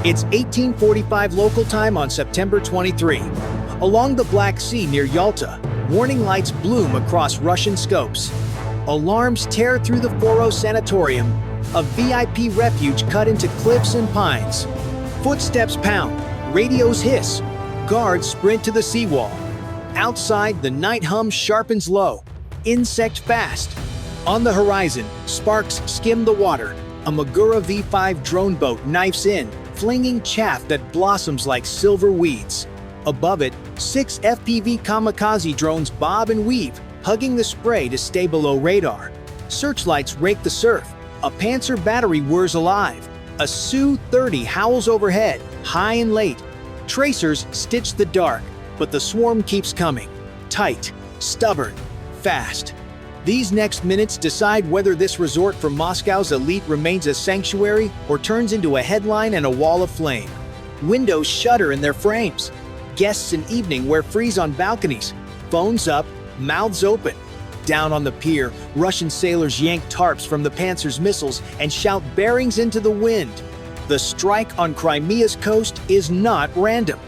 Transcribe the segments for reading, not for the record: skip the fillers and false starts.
It's 1845 local time on September 23. Along the Black Sea near Yalta, warning lights bloom across Russian scopes. Alarms tear through the Foros Sanatorium, a VIP refuge cut into cliffs and pines. Footsteps pound, radios hiss, guards sprint to the seawall. Outside, the night hum sharpens low, insect fast. On the horizon, sparks skim the water. A Magura V5 drone boat knifes in, flinging chaff that blossoms like silver weeds. Above it, 6 FPV kamikaze drones bob and weave, hugging the spray to stay below radar. Searchlights rake the surf. A Panzer battery whirs alive. A Su-30 howls overhead, high and late. Tracers stitch the dark, but the swarm keeps coming. Tight, stubborn, fast. These next minutes decide whether this resort for Moscow's elite remains a sanctuary or turns into a headline and a wall of flame. Windows shudder in their frames. Guests in evening wear frieze on balconies. Phones up, mouths open. Down on the pier, Russian sailors yank tarps from the Panzer's missiles and shout bearings into the wind. The strike on Crimea's coast is not random.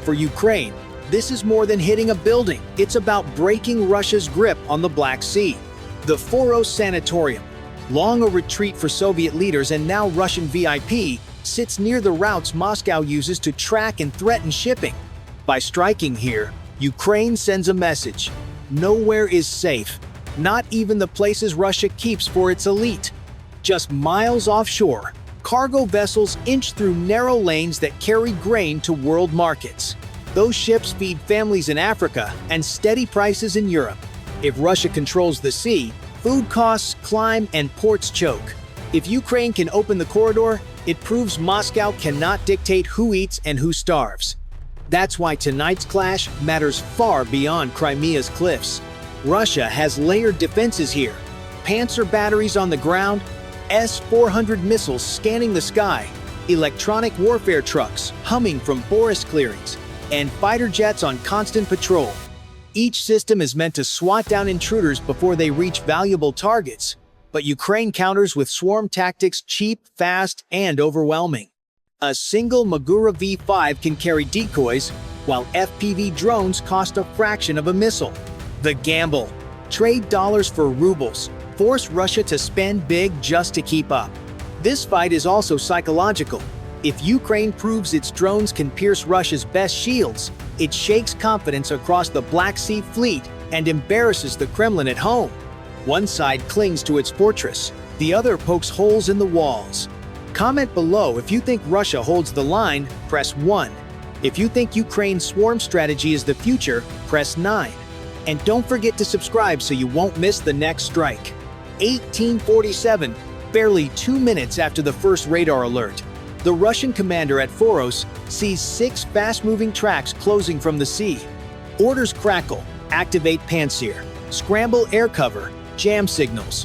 For Ukraine, this is more than hitting a building. It's about breaking Russia's grip on the Black Sea. The Foros Sanatorium, long a retreat for Soviet leaders and now Russian VIP, sits near the routes Moscow uses to track and threaten shipping. By striking here, Ukraine sends a message. Nowhere is safe, not even the places Russia keeps for its elite. Just miles offshore, cargo vessels inch through narrow lanes that carry grain to world markets. Those ships feed families in Africa and steady prices in Europe. If Russia controls the sea, food costs climb and ports choke. If Ukraine can open the corridor, it proves Moscow cannot dictate who eats and who starves. That's why tonight's clash matters far beyond Crimea's cliffs. Russia has layered defenses here. Panzer batteries on the ground, S-400 missiles scanning the sky, electronic warfare trucks humming from forest clearings, and fighter jets on constant patrol. Each system is meant to swat down intruders before they reach valuable targets, but Ukraine counters with swarm tactics cheap, fast, and overwhelming. A single Magura V5 can carry decoys, while FPV drones cost a fraction of a missile. The gamble: trade dollars for rubles, force Russia to spend big just to keep up. This fight is also psychological. If Ukraine proves its drones can pierce Russia's best shields, it shakes confidence across the Black Sea fleet and embarrasses the Kremlin at home. One side clings to its fortress, the other pokes holes in the walls. Comment below if you think Russia holds the line, press 1. If you think Ukraine's swarm strategy is the future, press 9. And don't forget to subscribe so you won't miss the next strike. 1847, barely 2 minutes after the first radar alert, the Russian commander at Foros sees 6 fast-moving tracks closing from the sea. Orders crackle, activate Panzer, scramble air cover, jam signals.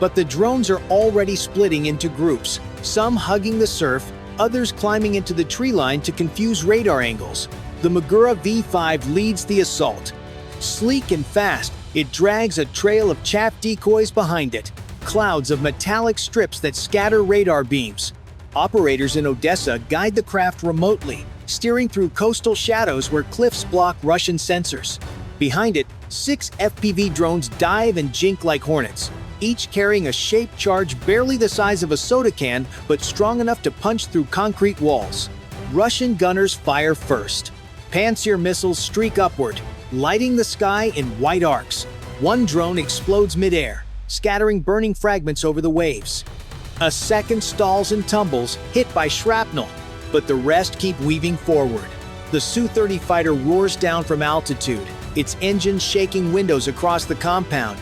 But the drones are already splitting into groups, some hugging the surf, others climbing into the tree line to confuse radar angles. The Magura V5 leads the assault. Sleek and fast, it drags a trail of chaff decoys behind it, clouds of metallic strips that scatter radar beams. Operators in Odessa guide the craft remotely, steering through coastal shadows where cliffs block Russian sensors. Behind it, 6 FPV drones dive and jink like hornets, each carrying a shaped charge barely the size of a soda can but strong enough to punch through concrete walls. Russian gunners fire first. Panzer missiles streak upward, lighting the sky in white arcs. One drone explodes midair, scattering burning fragments over the waves. A second stalls and tumbles, hit by shrapnel, but the rest keep weaving forward. The Su-30 fighter roars down from altitude, its engines shaking windows across the compound.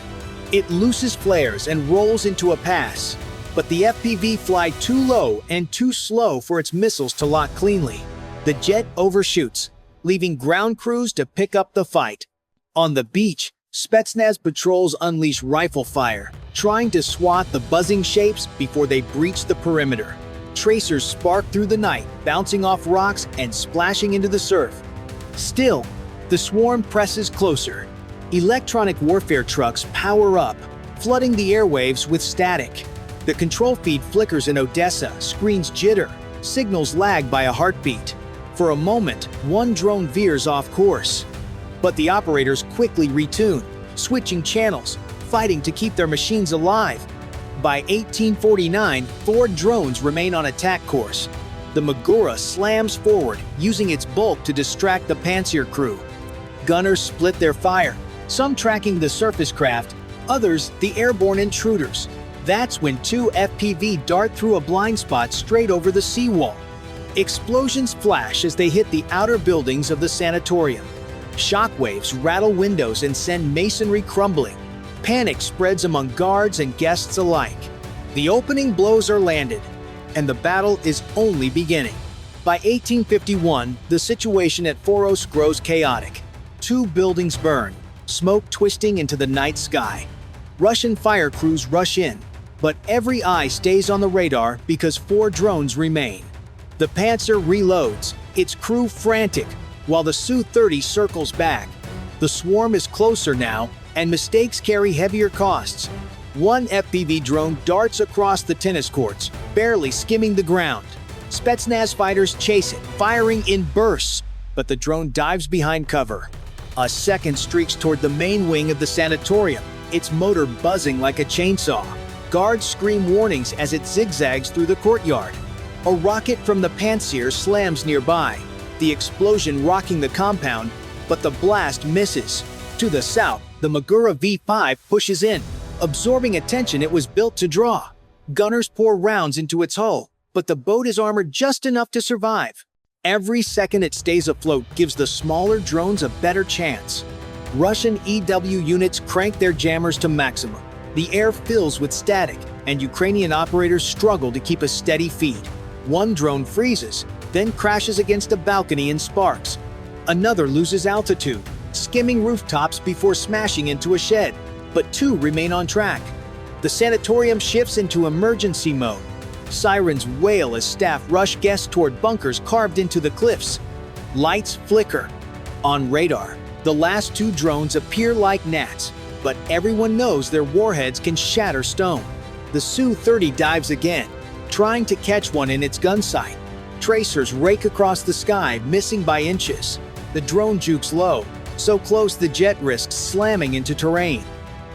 It looses flares and rolls into a pass, but the FPV fly too low and too slow for its missiles to lock cleanly. The jet overshoots, leaving ground crews to pick up the fight. On the beach, Spetsnaz patrols unleash rifle fire, trying to swat the buzzing shapes before they breach the perimeter. Tracers spark through the night, bouncing off rocks and splashing into the surf. Still, the swarm presses closer. Electronic warfare trucks power up, flooding the airwaves with static. The control feed flickers in Odessa, screens jitter. Signals lag by a heartbeat. For a moment, one drone veers off course. But the operators quickly retune, switching channels, fighting to keep their machines alive. By 1849, 4 drones remain on attack course. The Magura slams forward, using its bulk to distract the Pantsir crew. Gunners split their fire, some tracking the surface craft, others the airborne intruders. That's when 2 FPV dart through a blind spot straight over the seawall. Explosions flash as they hit the outer buildings of the sanatorium. Shockwaves rattle windows and send masonry crumbling. Panic spreads among guards and guests alike. The opening blows are landed, and the battle is only beginning. By 1851, the situation at Foros grows chaotic. 2 buildings burn, smoke twisting into the night sky. Russian fire crews rush in, but every eye stays on the radar because 4 drones remain. The Pantsir reloads, its crew frantic, while the Su-30 circles back. The swarm is closer now, and mistakes carry heavier costs. One FPV drone darts across the tennis courts, barely skimming the ground. Spetsnaz fighters chase it, firing in bursts, but the drone dives behind cover. A second streaks toward the main wing of the sanatorium, its motor buzzing like a chainsaw. Guards scream warnings as it zigzags through the courtyard. A rocket from the Pantsir slams nearby, the explosion rocking the compound, but the blast misses. To the south, the Magura V5 pushes in, absorbing attention it was built to draw. Gunners pour rounds into its hull, but the boat is armored just enough to survive. Every second it stays afloat gives the smaller drones a better chance. Russian EW units crank their jammers to maximum. The air fills with static, and Ukrainian operators struggle to keep a steady feed. One drone freezes, then crashes against a balcony in sparks. Another loses altitude, skimming rooftops before smashing into a shed, but 2 remain on track. The sanatorium shifts into emergency mode. Sirens wail as staff rush guests toward bunkers carved into the cliffs. Lights flicker. On radar, the last 2 drones appear like gnats, but everyone knows their warheads can shatter stone. The Su-30 dives again, trying to catch one in its gun sight. Tracers rake across the sky, missing by inches. The drone jukes low, so close the jet risks slamming into terrain.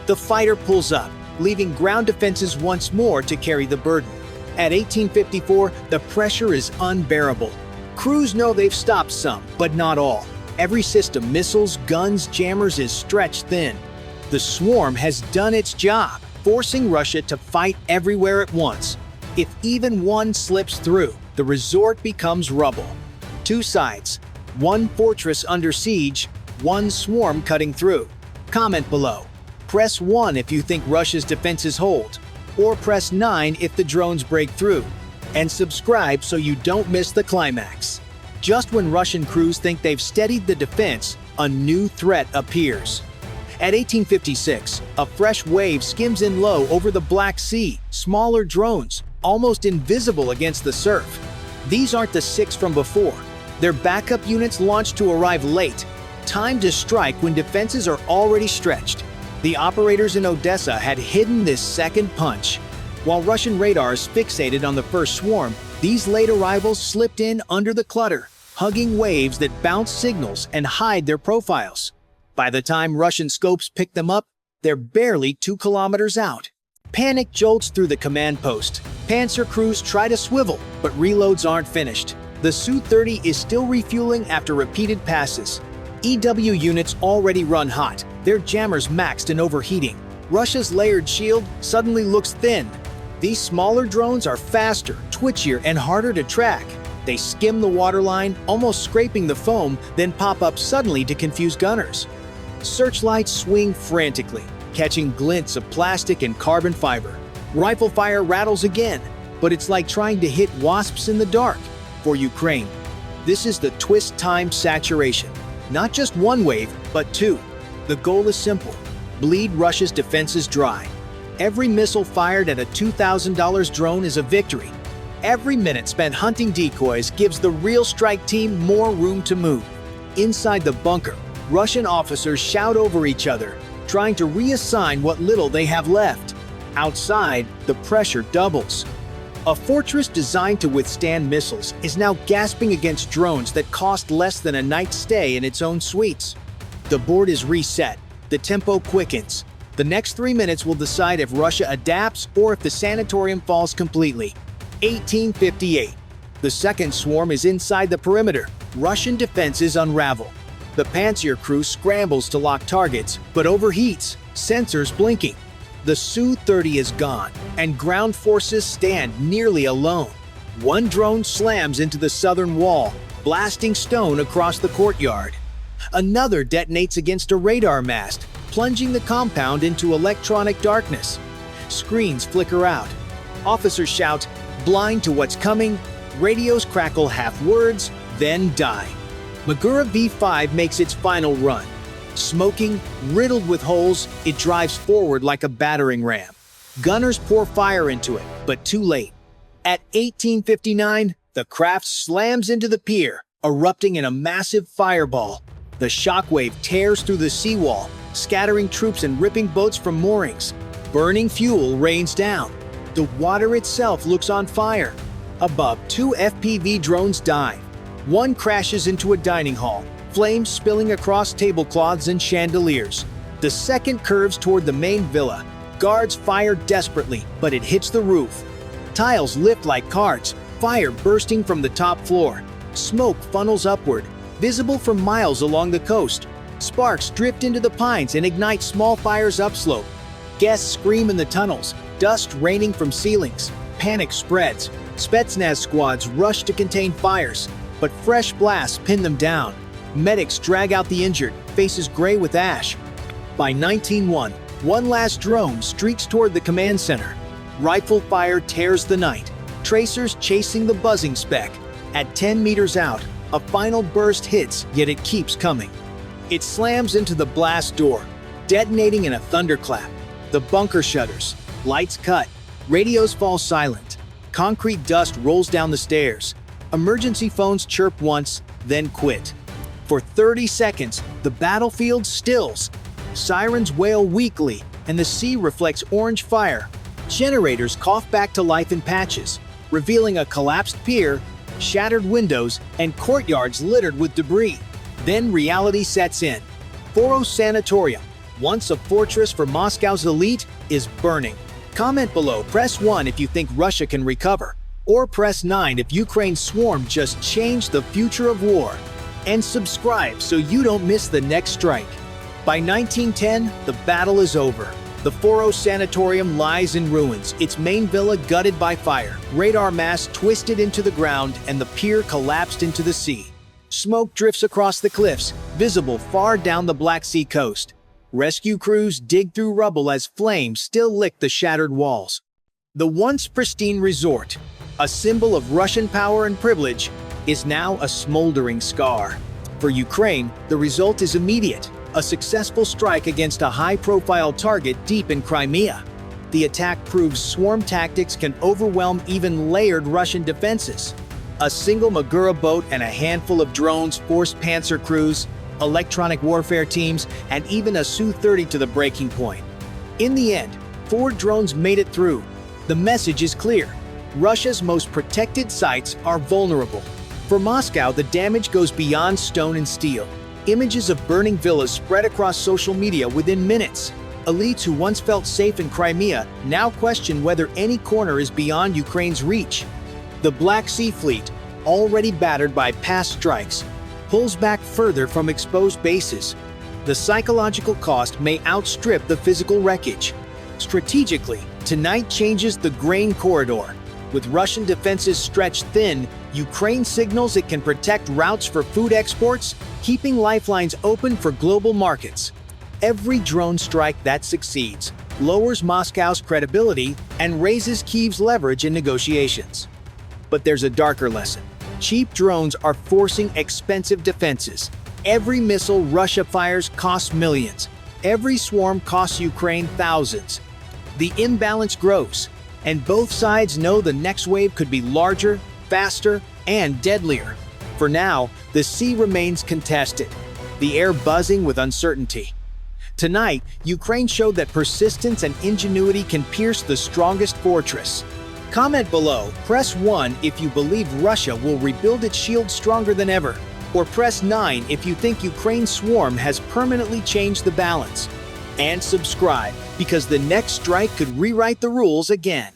The fighter pulls up, leaving ground defenses once more to carry the burden. At 1854, the pressure is unbearable. Crews know they've stopped some, but not all. Every system, missiles, guns, jammers, is stretched thin. The swarm has done its job, forcing Russia to fight everywhere at once. If even one slips through, the resort becomes rubble. 2 sides, one fortress under siege, one swarm cutting through. Comment below. Press 1 if you think Russia's defenses hold, or press 9 if the drones break through. And subscribe so you don't miss the climax. Just when Russian crews think they've steadied the defense, a new threat appears. At 1856, a fresh wave skims in low over the Black Sea, smaller drones, almost invisible against the surf. These aren't the 6 from before. They're backup units launched to arrive late, timed to strike when defenses are already stretched. The operators in Odessa had hidden this second punch. While Russian radars fixated on the first swarm, these late arrivals slipped in under the clutter, hugging waves that bounce signals and hide their profiles. By the time Russian scopes pick them up, they're barely 2 kilometers out. Panic jolts through the command post. Pantsir crews try to swivel, but reloads aren't finished. The Su-30 is still refueling after repeated passes. EW units already run hot, their jammers maxed and overheating. Russia's layered shield suddenly looks thin. These smaller drones are faster, twitchier, and harder to track. They skim the waterline, almost scraping the foam, then pop up suddenly to confuse gunners. Searchlights swing frantically, catching glints of plastic and carbon fiber. Rifle fire rattles again, but it's like trying to hit wasps in the dark. For Ukraine, this is the twist-time saturation. Not just one wave, but 2. The goal is simple: bleed Russia's defenses dry. Every missile fired at a $2,000 drone is a victory. Every minute spent hunting decoys gives the real strike team more room to move. Inside the bunker, Russian officers shout over each other, trying to reassign what little they have left. Outside, the pressure doubles. A fortress designed to withstand missiles is now gasping against drones that cost less than a night's stay in its own suites. The board is reset. The tempo quickens. The next 3 minutes will decide if Russia adapts or if the sanatorium falls completely. 1858. The second swarm is inside the perimeter. Russian defenses unravel. The Panzer crew scrambles to lock targets, but overheats, sensors blinking. The Su-30 is gone, and ground forces stand nearly alone. One drone slams into the southern wall, blasting stone across the courtyard. Another detonates against a radar mast, plunging the compound into electronic darkness. Screens flicker out. Officers shout, blind to what's coming. Radios crackle half words, then die. Magura V5 makes its final run. Smoking, riddled with holes, it drives forward like a battering ram. Gunners pour fire into it, but too late. At 1859, the craft slams into the pier, erupting in a massive fireball. The shockwave tears through the seawall, scattering troops and ripping boats from moorings. Burning fuel rains down. The water itself looks on fire. Above, 2 FPV drones dive. One crashes into a dining hall, flames spilling across tablecloths and chandeliers. The second curves toward the main villa. Guards fire desperately, but it hits the roof. Tiles lift like carts, fire bursting from the top floor. Smoke funnels upward, visible from miles along the coast. Sparks drift into the pines and ignite small fires upslope. Guests scream in the tunnels, dust raining from ceilings. Panic spreads. Spetsnaz squads rush to contain fires, but fresh blasts pin them down. Medics drag out the injured, faces gray with ash. By 1901, one last drone streaks toward the command center. Rifle fire tears the night, tracers chasing the buzzing speck. At 10 meters out, a final burst hits, yet it keeps coming. It slams into the blast door, detonating in a thunderclap. The bunker shudders, lights cut, radios fall silent. Concrete dust rolls down the stairs. Emergency phones chirp once, then quit. For 30 seconds, the battlefield stills. Sirens wail weakly, and the sea reflects orange fire. Generators cough back to life in patches, revealing a collapsed pier, shattered windows, and courtyards littered with debris. Then reality sets in. Foro Sanatorium, once a fortress for Moscow's elite, is burning. Comment below, press 1 if you think Russia can recover, or press 9 if Ukraine's swarm just changed the future of war. And subscribe so you don't miss the next strike. By 1910, the battle is over. The Foro Sanatorium lies in ruins, its main villa gutted by fire, radar masts twisted into the ground, and the pier collapsed into the sea. Smoke drifts across the cliffs, visible far down the Black Sea coast. Rescue crews dig through rubble as flames still lick the shattered walls. The once pristine resort, a symbol of Russian power and privilege, is now a smoldering scar. For Ukraine, the result is immediate, a successful strike against a high-profile target deep in Crimea. The attack proves swarm tactics can overwhelm even layered Russian defenses. A single Magura boat and a handful of drones forced Panzer crews, electronic warfare teams, and even a Su-30 to the breaking point. In the end, 4 drones made it through. The message is clear. Russia's most protected sites are vulnerable. For Moscow, the damage goes beyond stone and steel. Images of burning villas spread across social media within minutes. Elites who once felt safe in Crimea now question whether any corner is beyond Ukraine's reach. The Black Sea Fleet, already battered by past strikes, pulls back further from exposed bases. The psychological cost may outstrip the physical wreckage. Strategically, tonight changes the grain corridor. With Russian defenses stretched thin, Ukraine signals it can protect routes for food exports, keeping lifelines open for global markets. Every drone strike that succeeds lowers Moscow's credibility and raises Kyiv's leverage in negotiations. But there's a darker lesson. Cheap drones are forcing expensive defenses. Every missile Russia fires costs millions. Every swarm costs Ukraine thousands. The imbalance grows, and both sides know the next wave could be larger, faster, and deadlier. For now, the sea remains contested, the air buzzing with uncertainty. Tonight, Ukraine showed that persistence and ingenuity can pierce the strongest fortress. Comment below, press 1 if you believe Russia will rebuild its shield stronger than ever, or press 9 if you think Ukraine's swarm has permanently changed the balance. And subscribe, because the next strike could rewrite the rules again.